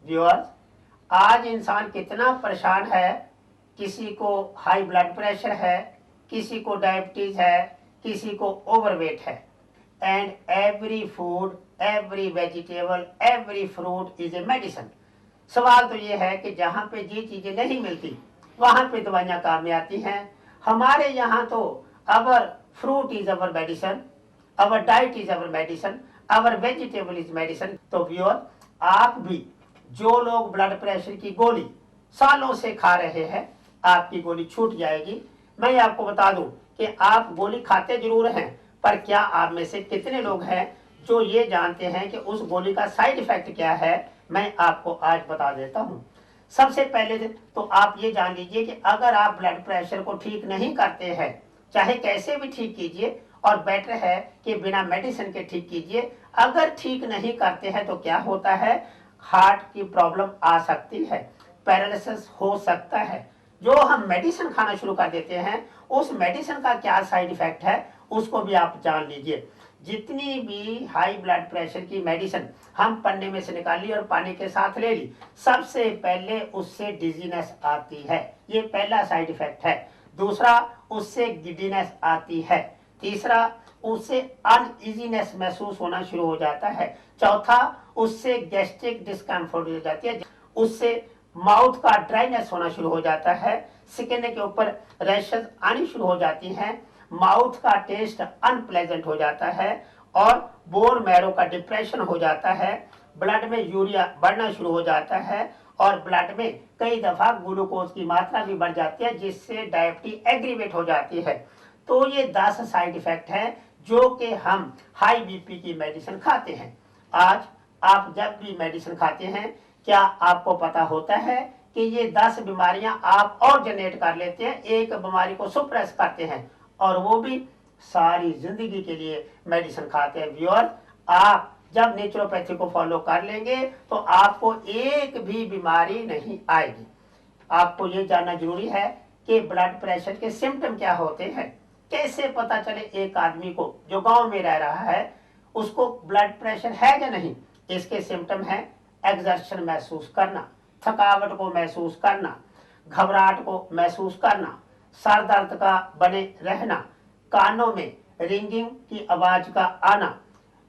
Viewers, आज इंसान कितना परेशान है। किसी को हाई ब्लड प्रेशर है, किसी को डायबिटीज है, किसी को ओवरवेट है। And every food, every vegetable, every fruit is a medicine. सवाल तो ये है कि जहाँ पे ये चीजें नहीं मिलती वहां पे दवाइयां काम में आती हैं। हमारे यहाँ तो our fruit is our medicine, our diet is our medicine, our vegetable is medicine. तो व्यूअर, आप भी जो लोग ब्लड प्रेशर की गोली सालों से खा रहे हैं, आपकी गोली छूट जाएगी। मैं आपको बता दूं कि आप गोली खाते जरूर हैं, पर क्या आप में से कितने लोग हैं जो ये जानते हैं कि उस गोली का साइड इफेक्ट क्या है। मैं आपको आज बता देता हूं। सबसे पहले तो आप ये जान लीजिए कि अगर आप ब्लड प्रेशर को ठीक नहीं करते हैं, चाहे कैसे भी ठीक कीजिए, और बेटर है कि बिना मेडिसिन के ठीक कीजिए। अगर ठीक नहीं करते हैं तो क्या होता है, हार्ट की प्रॉब्लम आ सकती है, पैरालिसिस हो सकता है। जो हम मेडिसिन खाना शुरू कर देते हैं, उस मेडिसिन का क्या साइड इफेक्ट है उसको भी आप जान लीजिए। जितनी भी हाई ब्लड प्रेशर की मेडिसिन हम पन्ने में से निकाली और पानी के साथ ले ली, सबसे पहले उससे डिजीनेस आती है, ये पहला साइड इफेक्ट है। दूसरा, उससे गिडीनेस आती है। तीसरा, उससे अनइजीनेस महसूस होना शुरू हो जाता है। चौथा, उससे गैस्ट्रिक डिस्कम्फर्ट हो जाती है, उससे माउथ का ड्राइनेस होना शुरू हो जाता है, स्किन के ऊपर रैशेस आनी शुरू हो जाती हैं, माउथ का टेस्ट अनप्लेजेंट हो जाता है, और बोन मैरो का डिप्रेशन हो जाता है। ब्लड में यूरिया बढ़ना शुरू हो जाता है, और ब्लड में कई दफा ग्लूकोज की मात्रा भी बढ़ जाती है, जिससे डायबिटीज एग्रीवेट हो जाती है। तो ये 10 साइड इफेक्ट है जो कि हम हाई बीपी की मेडिसिन खाते हैं। आज आप जब भी मेडिसिन खाते हैं, क्या आपको पता होता है कि ये 10 बीमारियां आप और जनरेट कर लेते हैं, एक बीमारी को सुप्रेस करते हैं, और वो भी सारी जिंदगी के लिए मेडिसिन खाते हैं। व्यूअर, आप जब नेचुरोपैथी को फॉलो कर लेंगे तो आपको एक भी बीमारी नहीं आएगी। आपको ये जानना जरूरी है कि ब्लड प्रेशर के सिम्टम क्या होते हैं। कैसे पता चले एक आदमी को जो गांव में रह रहा है उसको ब्लड प्रेशर है या नहीं। इसके सिम्टम है एक्सर्शन महसूस करना, थकावट को महसूस करना, घबराहट को महसूस करना, सर दर्द का बने रहना, कानों में रिंगिंग की आवाज का आना,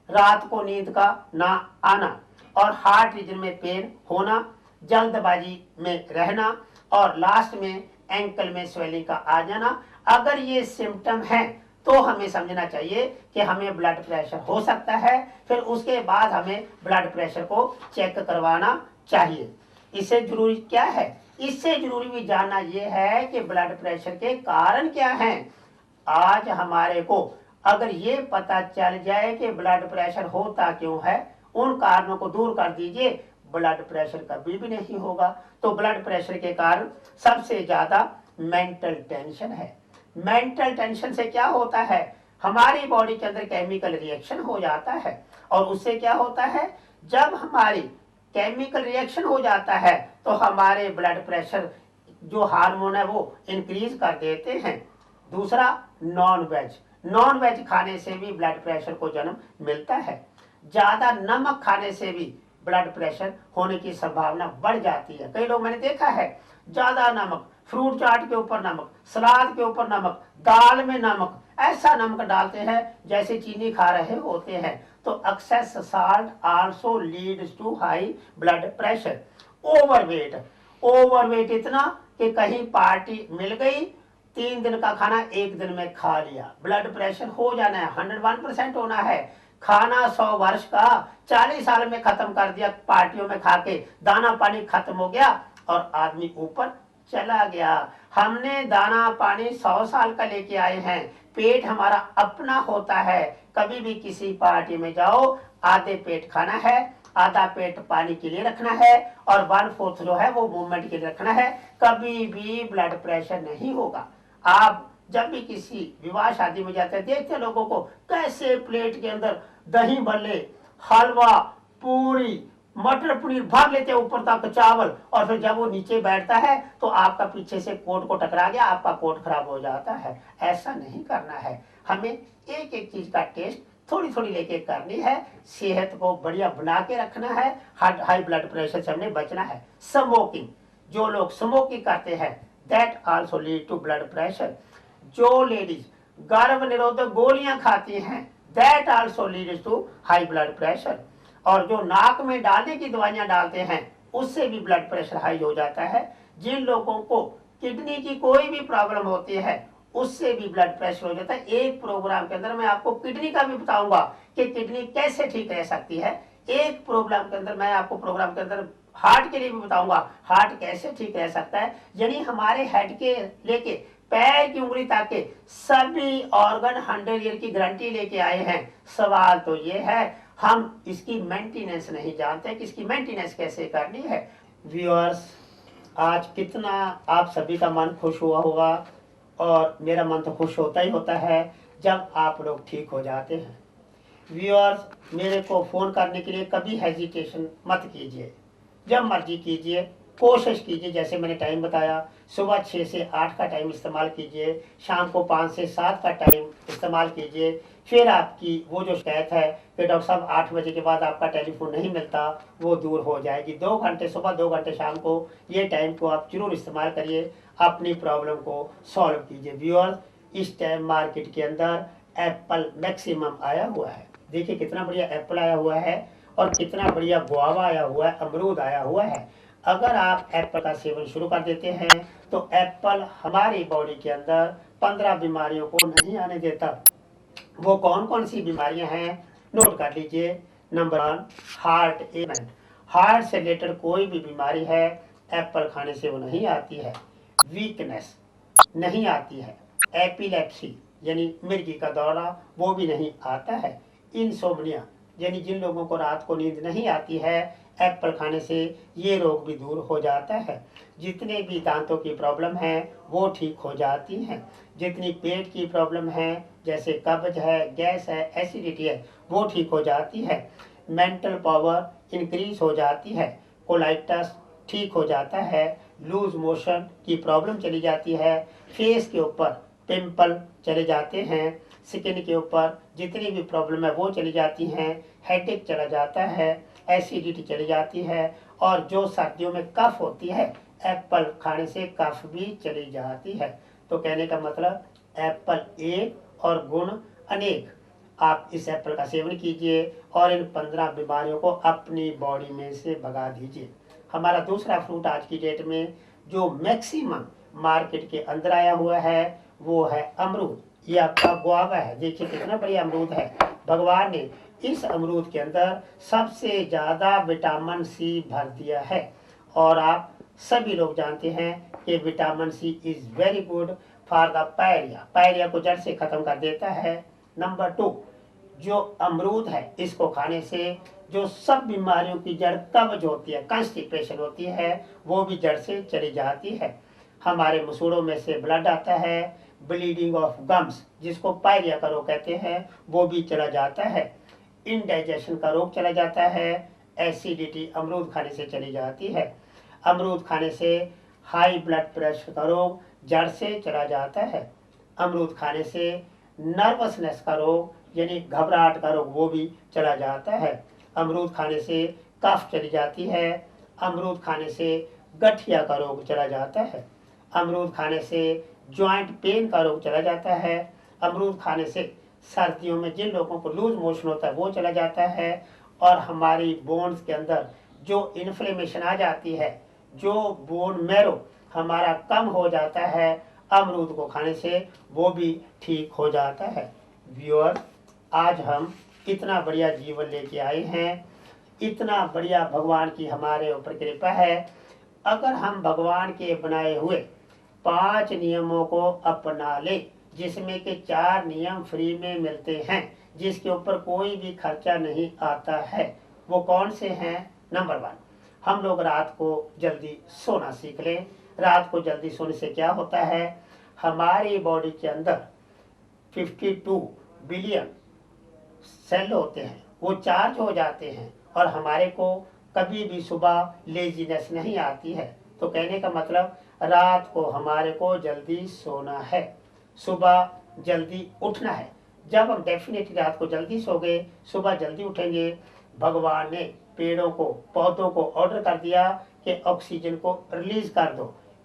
रात को नींद का ना आना, और हार्ट रीजन में पेन होना, जल्दबाजी में रहना, और लास्ट में एंकल में स्वेलिंग का आ जाना। अगर ये सिम्टम है तो हमें समझना चाहिए कि हमें ब्लड प्रेशर हो सकता है। फिर उसके बाद हमें ब्लड प्रेशर को चेक करवाना चाहिए। इससे जरूरी क्या है, इससे जरूरी भी जानना यह है कि ब्लड प्रेशर के कारण क्या हैं। आज हमारे को अगर ये पता चल जाए कि ब्लड प्रेशर होता क्यों है, उन कारणों को दूर कर दीजिए, ब्लड प्रेशर कभी भी नहीं होगा। तो ब्लड प्रेशर के कारण सबसे ज्यादा मेंटल टेंशन है। मेंटल टेंशन से क्या होता है, हमारी बॉडी के अंदर केमिकल रिएक्शन हो जाता है, और उससे क्या होता है, जब हमारी केमिकल रिएक्शन हो जाता है तो हमारे ब्लड प्रेशर जो हार्मोन है वो इंक्रीज कर देते हैं। दूसरा, नॉन वेज खाने से भी ब्लड प्रेशर को जन्म मिलता है। ज्यादा नमक खाने से भी ब्लड प्रेशर होने की संभावना बढ़ जाती है। कई लोग मैंने देखा है, ज्यादा नमक, फ्रूट चाट के ऊपर नमक, सलाद के ऊपर नमक, दाल में नमक, ऐसा नमक डालते हैं जैसे चीनी खा रहे होते हैं। तो excess salt also leads to high blood pressure. Overweight इतना कि कहीं पार्टी मिल गई, 3 दिन का खाना 1 दिन में खा लिया, ब्लड प्रेशर हो जाना है, 101% होना है। खाना 100 वर्ष का 40 साल में खत्म कर दिया, पार्टियों में खा के दाना पानी खत्म हो गया और आदमी ऊपर चला गया। हमने दाना पानी 100 साल का लेके आए हैं, पेट हमारा अपना होता है। कभी भी किसी पार्टी में जाओ, आधे पेट खाना है, आधा पेट पानी के लिए रखना है, और 1/4 जो है वो मूवमेंट के लिए रखना है। कभी भी ब्लड प्रेशर नहीं होगा। आप जब भी किसी विवाह शादी में जाते हैं, देखते हैं लोगों को कैसे प्लेट के अंदर दही भल्ले, हलवा, पूरी, मटर पनीर भर लेते हैं, ऊपर तक चावल, और फिर जब वो नीचे बैठता है तो आपका पीछे से कोट को टकरा गया, आपका कोट खराब हो जाता है। ऐसा नहीं करना है। हमें एक एक चीज का टेस्ट थोड़ी थोड़ी लेके करनी है। सेहत को बढ़िया बना के रखना है, हाई ब्लड प्रेशर से हमने बचना है। स्मोकिंग, जो लोग स्मोकिंग करते हैं that also lead to blood pressure. जो लेडीज गर्भ निरोधक गोलियां खाती हैं that also leads to high blood pressure. और जो नाक में डालने की दवाइयां डालते हैं उससे भी ब्लड प्रेशर हाई हो जाता है। जिन लोगों को किडनी की कोई भी प्रॉब्लम होती है उससे भी ब्लड प्रेशर हो जाता है। एक प्रोग्राम के अंदर मैं आपको किडनी का भी बताऊंगा कि किडनी कैसे ठीक रह सकती है। एक प्रोग्राम के अंदर मैं आपको प्रोग्राम के अंदर हार्ट के लिए भी बताऊंगा हार्ट कैसे ठीक रह सकता है। यानी हमारे हेड के लेके पैर की उंगली तक के सभी ऑर्गन 100 ईयर की गारंटी लेके आए हैं। सवाल तो ये है हम इसकी मेंटेनेंस नहीं जानते कि इसकी मेंटेनेंस कैसे करनी है। व्यूअर्स, आज कितना आप सभी का मन खुश हुआ होगा और मेरा मन तो खुश होता ही होता है जब आप लोग ठीक हो जाते हैं। व्यूअर्स, मेरे को फ़ोन करने के लिए कभी हेजिटेशन मत कीजिए, जब मर्जी कीजिए, कोशिश कीजिए। जैसे मैंने टाइम बताया, सुबह 6 से 8 का टाइम इस्तेमाल कीजिए, शाम को 5 से 7 का टाइम इस्तेमाल कीजिए। फिर आपकी वो जो शिकायत है कि डॉक्टर साहब 8 बजे के बाद आपका टेलीफोन नहीं मिलता, वो दूर हो जाएगी। 2 घंटे सुबह, 2 घंटे शाम को, ये टाइम को आप जरूर इस्तेमाल करिए, अपनी प्रॉब्लम को सॉल्व कीजिए। व्यूअर्स, इस टाइम मार्केट के अंदर एप्पल मैक्सिमम आया हुआ है। देखिए कितना बढ़िया एप्पल आया हुआ है और कितना बढ़िया गुआवा आया हुआ है, अमरूद आया हुआ है। अगर आप एप्पल का सेवन शुरू कर देते हैं तो एप्पल हमारी बॉडी के अंदर 15 बीमारियों को नहीं आने देता। वो कौन कौन सी बीमारियां हैं नोट कर लीजिए। Number 1, heart element. हार्ट से रिलेटेड कोई भी बीमारी है एप्पल खाने से वो नहीं आती है। वीकनेस नहीं आती है। एपिलेप्सी यानी मिर्गी का दौरा वो भी नहीं आता है। इंसोम्निया यानी जिन लोगों को रात को नींद नहीं आती है एप्पल खाने से ये रोग भी दूर हो जाता है। जितने भी दांतों की प्रॉब्लम है वो ठीक हो जाती हैं। जितनी पेट की प्रॉब्लम है जैसे कब्ज है, गैस है, एसिडिटी है, वो ठीक हो जाती है। मेंटल पावर इंक्रीज हो जाती है। कोलाइटस ठीक हो जाता है। लूज मोशन की प्रॉब्लम चली जाती है। फेस के ऊपर पिंपल चले जाते हैं। स्किन के ऊपर जितनी भी प्रॉब्लम है वो चली जाती हैं। हेडेक चला जाता है। एसिडिटी चली जाती है। और जो सर्दियों में कफ होती है एप्पल खाने से कफ भी चली जाती है। तो कहने का मतलब एप्पल एक और गुण अनेक। आप इस एप्पल का सेवन कीजिए और इन 15 बीमारियों को अपनी बॉडी में से भगा दीजिए। हमारा दूसरा फ्रूट आज की डेट में जो मैक्सिमम मार्केट के अंदर आया हुआ है वो है अमरूद। ये आपका गुआवा है। देखिए कितना बढ़िया अमरूद है। भगवान ने इस अमरूद के अंदर सबसे ज़्यादा विटामिन सी भर दिया है। और आप सभी लोग जानते हैं कि vitamin C is very good for the pyorrhoea. Pyorrhoea को जड़ से ख़त्म कर देता है। नंबर 2, जो अमरूद है इसको खाने से जो सब बीमारियों की जड़ कब्ज होती है, कॉन्स्टिपेशन होती है, वो भी जड़ से चली जाती है। हमारे मसूड़ों में से ब्लड आता है। ब्लीडिंग ऑफ गम्स जिसको पायरिया का रोग कहते हैं वो भी चला जाता है। इनडाइजेशन का रोग चला जाता है। एसिडिटी अमरूद खाने से चली जाती है। अमरूद खाने से हाई ब्लड प्रेशर का रोग जड़ से चला जाता है। अमरूद खाने से नर्वसनेस का रोग यानी घबराहट का रोग वो भी चला जाता है। अमरूद खाने से कफ चली जाती है। अमरूद खाने से गठिया का रोग चला जाता है। अमरूद खाने से जॉइंट पेन का रोग चला जाता है। अमरूद खाने से सर्दियों में जिन लोगों को लूज मोशन होता है वो चला जाता है। और हमारी बोन्स के अंदर जो इन्फ्लेमेशन आ जाती है, जो बोन मैरो हमारा कम हो जाता है, अमरूद को खाने से वो भी ठीक हो जाता है। व्यूअर, आज हम इतना बढ़िया जीवन लेके आए हैं, इतना बढ़िया भगवान की हमारे ऊपर कृपा है। अगर हम भगवान के बनाए हुए 5 नियमों को अपना ले, जिसमें के 4 नियम फ्री में मिलते हैं, जिसके ऊपर कोई भी खर्चा नहीं आता है, वो कौन से हैं? नंबर 1, हम लोग रात को जल्दी सोना सीख लें। रात को जल्दी सोने से क्या होता है, हमारी बॉडी के अंदर 52 बिलियन सेल होते हैं, वो चार्ज हो जाते हैं और हमारे को कभी भी सुबह लेजीनेस नहीं आती है। तो कहने का मतलब रात को हमारे को जल्दी सोना है, सुबह जल्दी उठना है। जब हम डेफिनेटली रात को जल्दी सो गए, सुबह जल्दी उठेंगे। भगवान ने पेड़ों को, पौधों को ऑर्डर कर दिया कि ऑक्सीजन को रिलीज कर दो।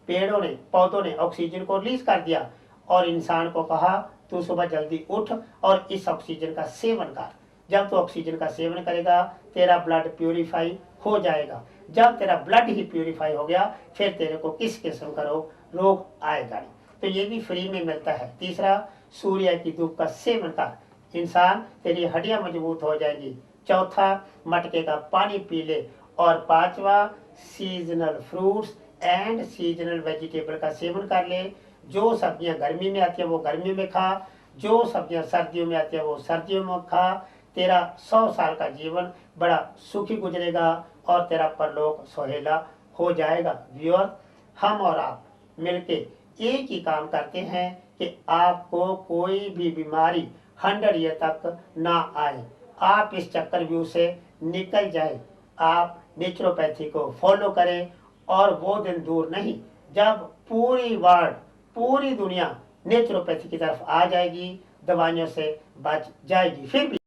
पेड़ों ने, पौधों ने ऑक्सीजन को रिलीज कर दिया और इंसान को कहा तू सुबह जल्दी उठ और इस ऑक्सीजन का सेवन कर। जब तू ऑक्सीजन का सेवन करेगा तेरा ब्लड प्यूरिफाई हो जाएगा। जब तेरा ब्लड ही प्यूरिफाई हो गया फिर तेरे को किस किस्म का रोग आएगा नहीं। तो ये भी फ्री में मिलता है। तीसरा, सूर्य की धूप का सेवन कर, इंसान तेरी हड्डियां मजबूत हो जाएंगी। चौथा, मटके का पानी पी ले। और पांचवा, seasonal fruits and seasonal vegetable का सेवन कर ले। जो सब्जियां गर्मी में आती है वो गर्मी में खा, जो सब्जियां सर्दियों में आती है वो सर्दियों में खा। तेरा 100 साल का जीवन बड़ा सुखी गुजरेगा और तेरा परलोक सुहेला हो जाएगा। व्यूअर, हम और आप मिलके एक ही काम करते हैं कि आपको कोई भी बीमारी 100 ईयर तक ना आए। आप इस चक्रव्यूह से निकल जाए। आप नेचुरोपैथी को फॉलो करें और वो दिन दूर नहीं जब पूरी वर्ल्ड, पूरी दुनिया नेचुरोपैथी की तरफ आ जाएगी, दवाइयों से बच जाएगी। फिर भी